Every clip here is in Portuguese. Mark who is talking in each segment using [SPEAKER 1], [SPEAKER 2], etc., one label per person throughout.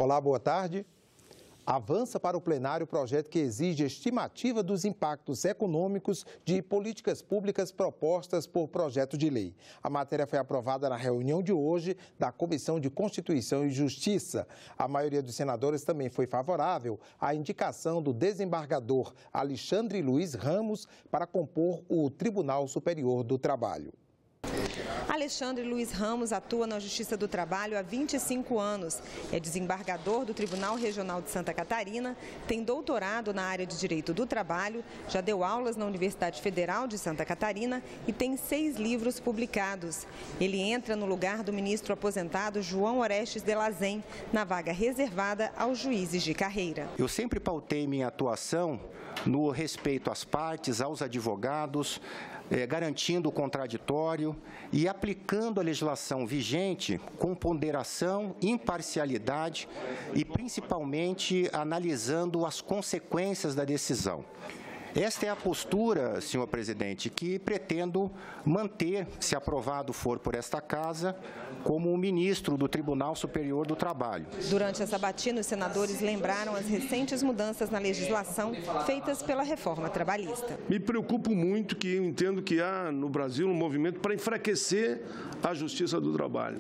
[SPEAKER 1] Olá, boa tarde. Avança para o plenário o projeto que exige estimativa dos impactos econômicos de políticas públicas propostas por projeto de lei. A matéria foi aprovada na reunião de hoje da Comissão de Constituição e Justiça. A maioria dos senadores também foi favorável à indicação do desembargador Alexandre Luiz Ramos para compor o Tribunal Superior do Trabalho.
[SPEAKER 2] Alexandre Luiz Ramos atua na Justiça do Trabalho há 25 anos. É desembargador do Tribunal Regional de Santa Catarina, tem doutorado na área de Direito do Trabalho, já deu aulas na Universidade Federal de Santa Catarina e tem 6 livros publicados. Ele entra no lugar do ministro aposentado João Orestes de Lazem, na vaga reservada aos juízes de carreira.
[SPEAKER 3] Eu sempre pautei minha atuação no respeito às partes, aos advogados, garantindo o contraditório e aplicando a legislação vigente com ponderação, imparcialidade e, principalmente, analisando as consequências da decisão. Esta é a postura, senhor presidente, que pretendo manter, se aprovado for por esta Casa, como ministro do Tribunal Superior do Trabalho.
[SPEAKER 2] Durante a sabatina, os senadores lembraram as recentes mudanças na legislação feitas pela reforma trabalhista.
[SPEAKER 4] Me preocupo muito que eu entendo que há no Brasil um movimento para enfraquecer a Justiça do Trabalho.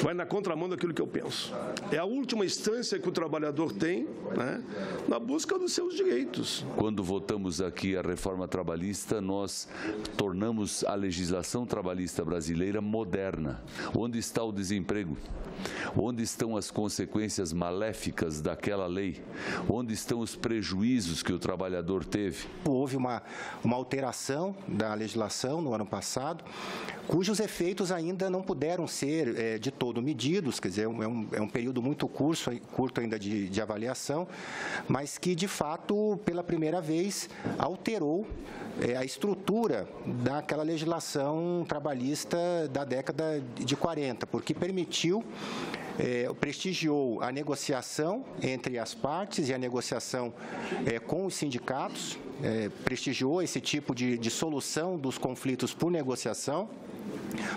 [SPEAKER 4] Vai na contramão daquilo que eu penso. É a última instância que o trabalhador tem, né, na busca dos seus direitos.
[SPEAKER 5] Quando votamos aqui a reforma trabalhista, nós tornamos a legislação trabalhista brasileira moderna. Onde está o desemprego? Onde estão as consequências maléficas daquela lei? Onde estão os prejuízos que o trabalhador teve?
[SPEAKER 3] Houve uma alteração da legislação no ano passado, cujos efeitos ainda não puderam ser de todo medidos, quer dizer, é um período muito curto ainda de avaliação, mas que, de fato, pela primeira vez, alterou a estrutura daquela legislação trabalhista da década de 40, porque permitiu, prestigiou a negociação entre as partes e a negociação com os sindicatos, prestigiou esse tipo de solução dos conflitos por negociação,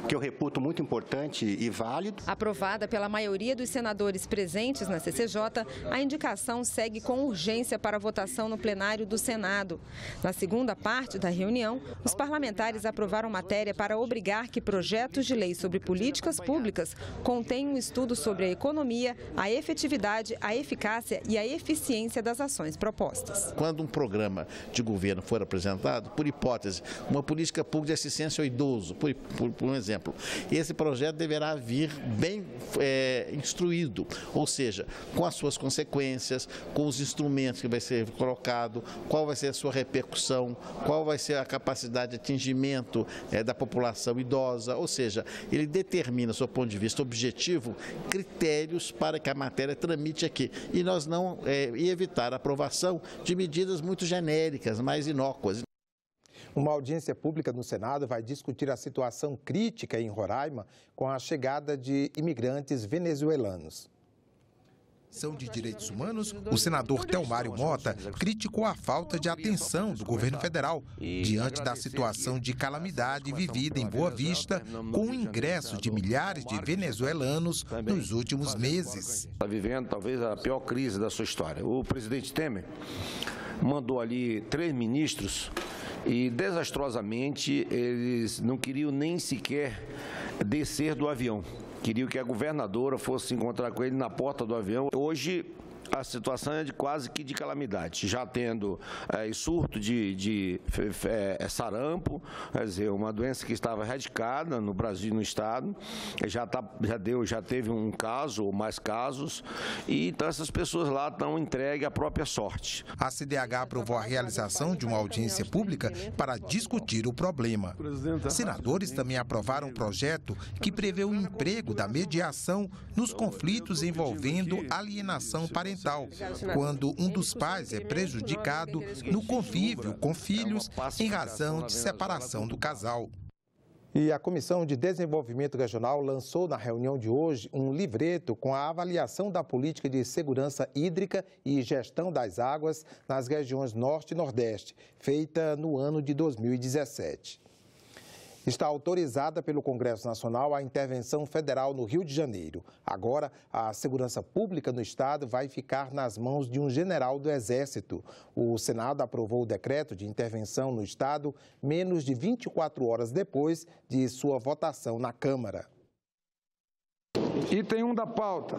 [SPEAKER 3] que eu reputo muito importante e válido.
[SPEAKER 2] Aprovada pela maioria dos senadores presentes na CCJ, a indicação segue com urgência para votação no plenário do Senado. Na segunda parte da reunião, os parlamentares aprovaram matéria para obrigar que projetos de lei sobre políticas públicas contenham um estudo sobre a economia, a efetividade, a eficácia e a eficiência das ações propostas.
[SPEAKER 6] Quando um programa de governo for apresentado, por hipótese, uma política pública de assistência ao idoso, por um exemplo, esse projeto deverá vir bem instruído, ou seja, com as suas consequências, com os instrumentos que vai ser colocado, qual vai ser a sua repercussão, qual vai ser a capacidade de atingimento da população idosa, ou seja, ele determina, do seu ponto de vista objetivo, critérios para que a matéria tramite aqui e nós não e evitar a aprovação de medidas muito genéricas, mais inócuas.
[SPEAKER 1] Uma audiência pública no Senado vai discutir a situação crítica em Roraima com a chegada de imigrantes venezuelanos.
[SPEAKER 7] De Direitos Humanos, o senador Telmário Mota criticou a falta de atenção do governo federal diante da situação de calamidade vivida em Boa Vista com o ingresso de milhares de venezuelanos nos últimos meses.
[SPEAKER 8] Está vivendo talvez a pior crise da sua história. O presidente Temer mandou ali 3 ministros e, desastrosamente, eles não queriam nem sequer descer do avião. Queriam que a governadora fosse se encontrar com ele na porta do avião. Hoje, a situação é quase que de calamidade, já tendo surto de sarampo, quer dizer, uma doença que estava erradicada no Brasil e no Estado, já teve um caso ou mais casos, e então essas pessoas lá estão entregues à própria sorte.
[SPEAKER 7] A CDH aprovou a realização de uma audiência pública para discutir o problema. Senadores também aprovaram um projeto que prevê o emprego da mediação nos conflitos envolvendo alienação parental, quando um dos pais é prejudicado no convívio com filhos em razão de separação do casal.
[SPEAKER 1] E a Comissão de Desenvolvimento Regional lançou na reunião de hoje um livreto com a avaliação da política de segurança hídrica e gestão das águas nas regiões Norte e Nordeste, feita no ano de 2017. Está autorizada pelo Congresso Nacional a intervenção federal no Rio de Janeiro. Agora, a segurança pública no estado vai ficar nas mãos de um general do Exército. O Senado aprovou o decreto de intervenção no estado menos de 24 horas depois de sua votação na Câmara.
[SPEAKER 9] Item 1 da pauta,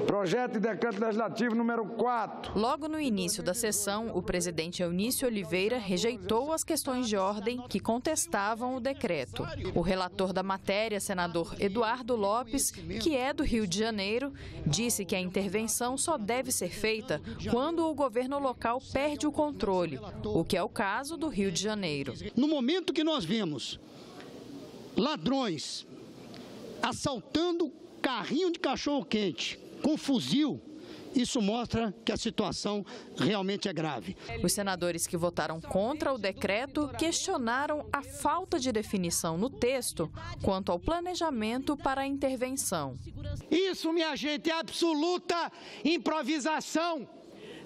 [SPEAKER 9] projeto de decreto legislativo número 4.
[SPEAKER 10] Logo no início da sessão, o presidente Eunício Oliveira rejeitou as questões de ordem que contestavam o decreto. O relator da matéria, senador Eduardo Lopes, que é do Rio de Janeiro, disse que a intervenção só deve ser feita quando o governo local perde o controle, o que é o caso do Rio de Janeiro.
[SPEAKER 11] No momento que nós vemos ladrões assaltando carrinho de cachorro-quente com fuzil, isso mostra que a situação realmente é grave.
[SPEAKER 10] Os senadores que votaram contra o decreto questionaram a falta de definição no texto quanto ao planejamento para a intervenção.
[SPEAKER 11] Isso, minha gente, é absoluta improvisação.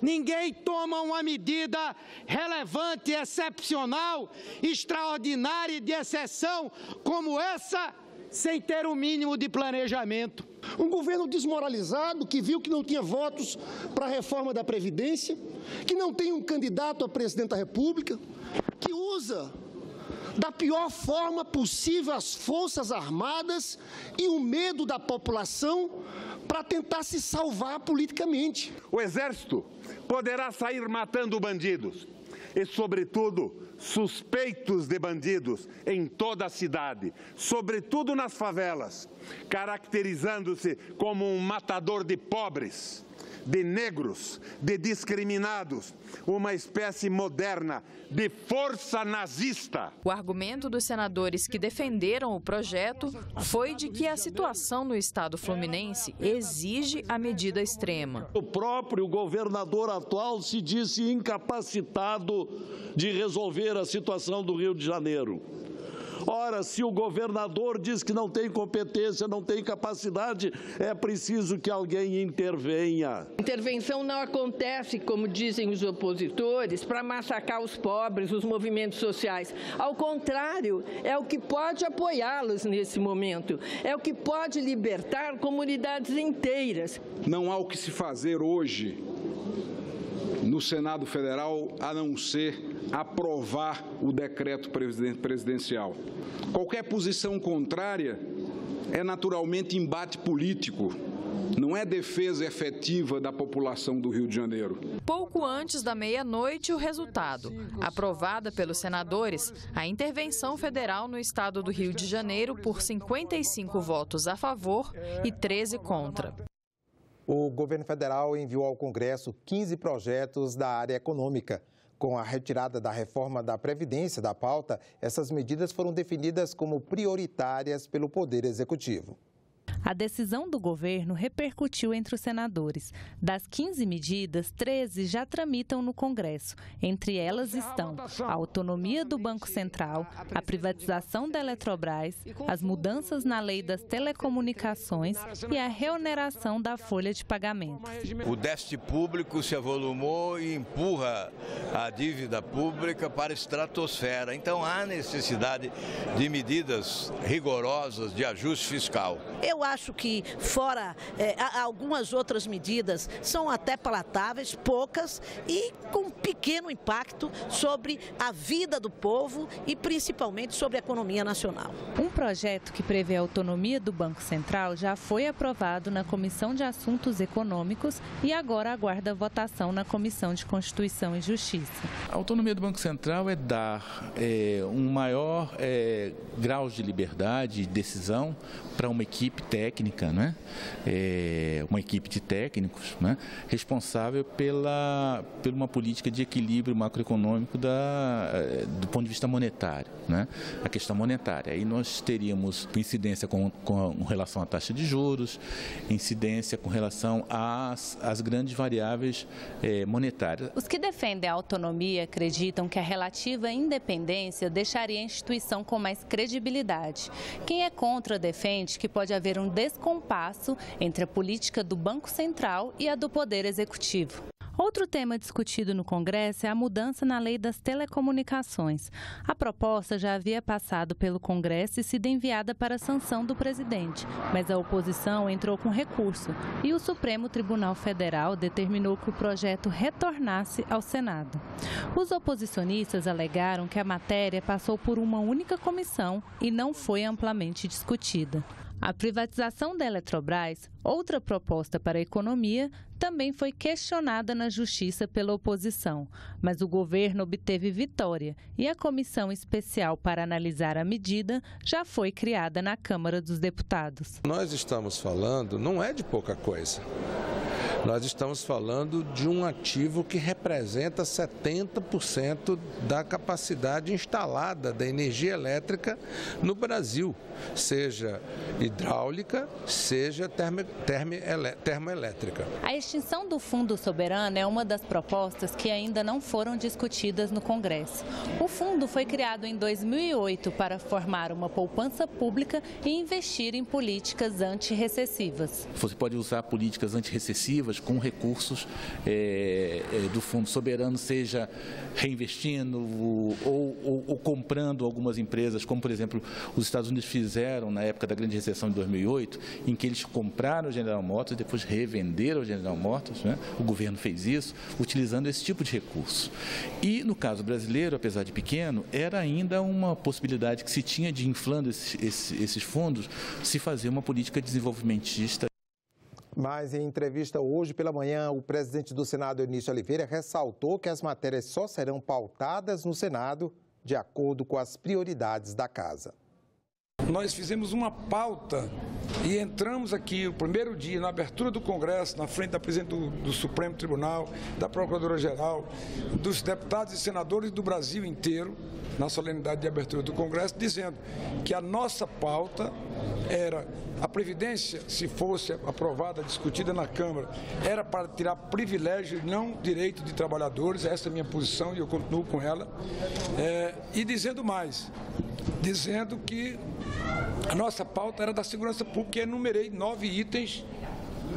[SPEAKER 11] Ninguém toma uma medida relevante, excepcional, extraordinária e de exceção como essa sem ter o mínimo de planejamento.
[SPEAKER 12] Um governo desmoralizado, que viu que não tinha votos para a reforma da Previdência, que não tem um candidato a presidente da República, que usa da pior forma possível as Forças Armadas e o medo da população para tentar se salvar politicamente.
[SPEAKER 13] O Exército poderá sair matando bandidos e, sobretudo, suspeitos de bandidos em toda a cidade, sobretudo nas favelas, caracterizando-se como um matador de pobres, de negros, de discriminados, uma espécie moderna de força nazista.
[SPEAKER 10] O argumento dos senadores que defenderam o projeto foi de que a situação no estado fluminense exige a medida extrema.
[SPEAKER 14] O próprio governador atual se disse incapacitado de resolver a situação do Rio de Janeiro. Ora, se o governador diz que não tem competência, não tem capacidade, é preciso que alguém intervenha.
[SPEAKER 15] A intervenção não acontece, como dizem os opositores, para massacrar os pobres, os movimentos sociais. Ao contrário, é o que pode apoiá-los nesse momento, é o que pode libertar comunidades inteiras.
[SPEAKER 16] Não há o que se fazer hoje no Senado Federal a não ser aprovar o decreto presidencial. Qualquer posição contrária é naturalmente embate político, não é defesa efetiva da população do Rio de Janeiro.
[SPEAKER 10] Pouco antes da meia-noite, o resultado. Aprovada pelos senadores, a intervenção federal no estado do Rio de Janeiro por 55 votos a favor e 13 contra.
[SPEAKER 1] O governo federal enviou ao Congresso 15 projetos da área econômica. Com a retirada da reforma da Previdência da pauta, essas medidas foram definidas como prioritárias pelo Poder Executivo.
[SPEAKER 17] A decisão do governo repercutiu entre os senadores. Das 15 medidas, 13 já tramitam no Congresso. Entre elas estão a autonomia do Banco Central, a privatização da Eletrobras, as mudanças na lei das telecomunicações e a reoneração da folha de pagamento.
[SPEAKER 18] O déficit público se avolumou e empurra a dívida pública para a estratosfera. Então há necessidade de medidas rigorosas de ajuste fiscal.
[SPEAKER 19] Eu acho que, fora algumas outras medidas, são até palatáveis, poucas e com pequeno impacto sobre a vida do povo e principalmente sobre a economia nacional.
[SPEAKER 17] Um projeto que prevê a autonomia do Banco Central já foi aprovado na Comissão de Assuntos Econômicos e agora aguarda votação na Comissão de Constituição e Justiça.
[SPEAKER 20] A autonomia do Banco Central é dar um maior grau de liberdade e decisão para uma equipe técnica, né? Uma equipe de técnicos, né? Responsável por uma política de equilíbrio macroeconômico do ponto de vista monetário, né? A questão monetária. Aí nós teríamos incidência com relação à taxa de juros, incidência com relação às grandes variáveis monetárias.
[SPEAKER 17] Os que defendem a autonomia acreditam que a relativa independência deixaria a instituição com mais credibilidade. Quem é contra defende que pode haver um descompasso entre a política do Banco Central e a do Poder Executivo. Outro tema discutido no Congresso é a mudança na lei das telecomunicações. A proposta já havia passado pelo Congresso e sido enviada para a sanção do presidente, mas a oposição entrou com recurso e o Supremo Tribunal Federal determinou que o projeto retornasse ao Senado. Os oposicionistas alegaram que a matéria passou por uma única comissão e não foi amplamente discutida. A privatização da Eletrobras, outra proposta para a economia, também foi questionada na Justiça pela oposição, mas o governo obteve vitória e a comissão especial para analisar a medida já foi criada na Câmara dos Deputados.
[SPEAKER 21] Nós estamos falando, não é de pouca coisa. Nós estamos falando de um ativo que representa 70% da capacidade instalada da energia elétrica no Brasil, seja hidráulica, seja termoelétrica.
[SPEAKER 17] A extinção do Fundo Soberano é uma das propostas que ainda não foram discutidas no Congresso. O fundo foi criado em 2008 para formar uma poupança pública e investir em políticas antirrecessivas.
[SPEAKER 20] Você pode usar políticas antirrecessivas com recursos do Fundo Soberano, seja reinvestindo ou comprando algumas empresas, como, por exemplo, os Estados Unidos fizeram na época da grande recessão de 2008, em que eles compraram o General Motors e depois revenderam o General Motors, né? O governo fez isso utilizando esse tipo de recurso. E, no caso brasileiro, apesar de pequeno, era ainda uma possibilidade que se tinha de, inflando esses fundos, se fazer uma política desenvolvimentista.
[SPEAKER 1] Mas em entrevista hoje pela manhã, o presidente do Senado, Eunício Oliveira, ressaltou que as matérias só serão pautadas no Senado de acordo com as prioridades da Casa.
[SPEAKER 9] Nós fizemos uma pauta e entramos aqui o primeiro dia na abertura do Congresso, na frente da presidente do Supremo Tribunal, da Procuradora-Geral, dos deputados e senadores do Brasil inteiro, na solenidade de abertura do Congresso, dizendo que a nossa pauta era a Previdência, se fosse aprovada, discutida na Câmara, era para tirar privilégio e não direito de trabalhadores. Essa é a minha posição e eu continuo com ela. E dizendo mais, dizendo que a nossa pauta era da segurança pública, e enumerei 9 itens,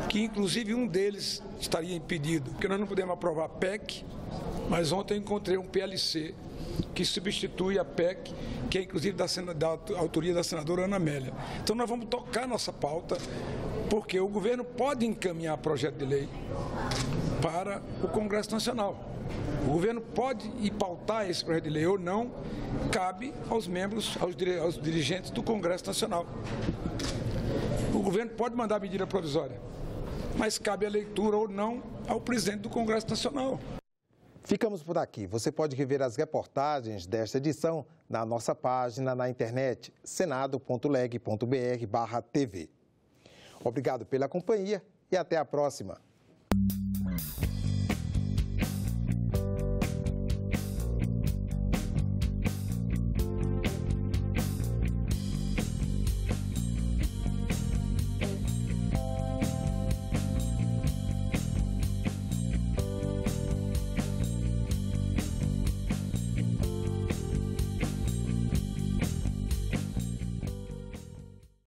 [SPEAKER 9] que inclusive um deles estaria impedido, porque nós não podemos aprovar a PEC, mas ontem eu encontrei um PLC que substitui a PEC, que é inclusive da autoria da senadora Ana Amélia. Então nós vamos tocar nossa pauta, porque o governo pode encaminhar projeto de lei para o Congresso Nacional. O governo pode ir pautar esse projeto de lei ou não, cabe aos membros, aos dirigentes do Congresso Nacional. O governo pode mandar medida provisória, mas cabe a leitura ou não ao presidente do Congresso Nacional.
[SPEAKER 1] Ficamos por aqui. Você pode rever as reportagens desta edição na nossa página na internet senado.leg.br/tv. Obrigado pela companhia e até a próxima.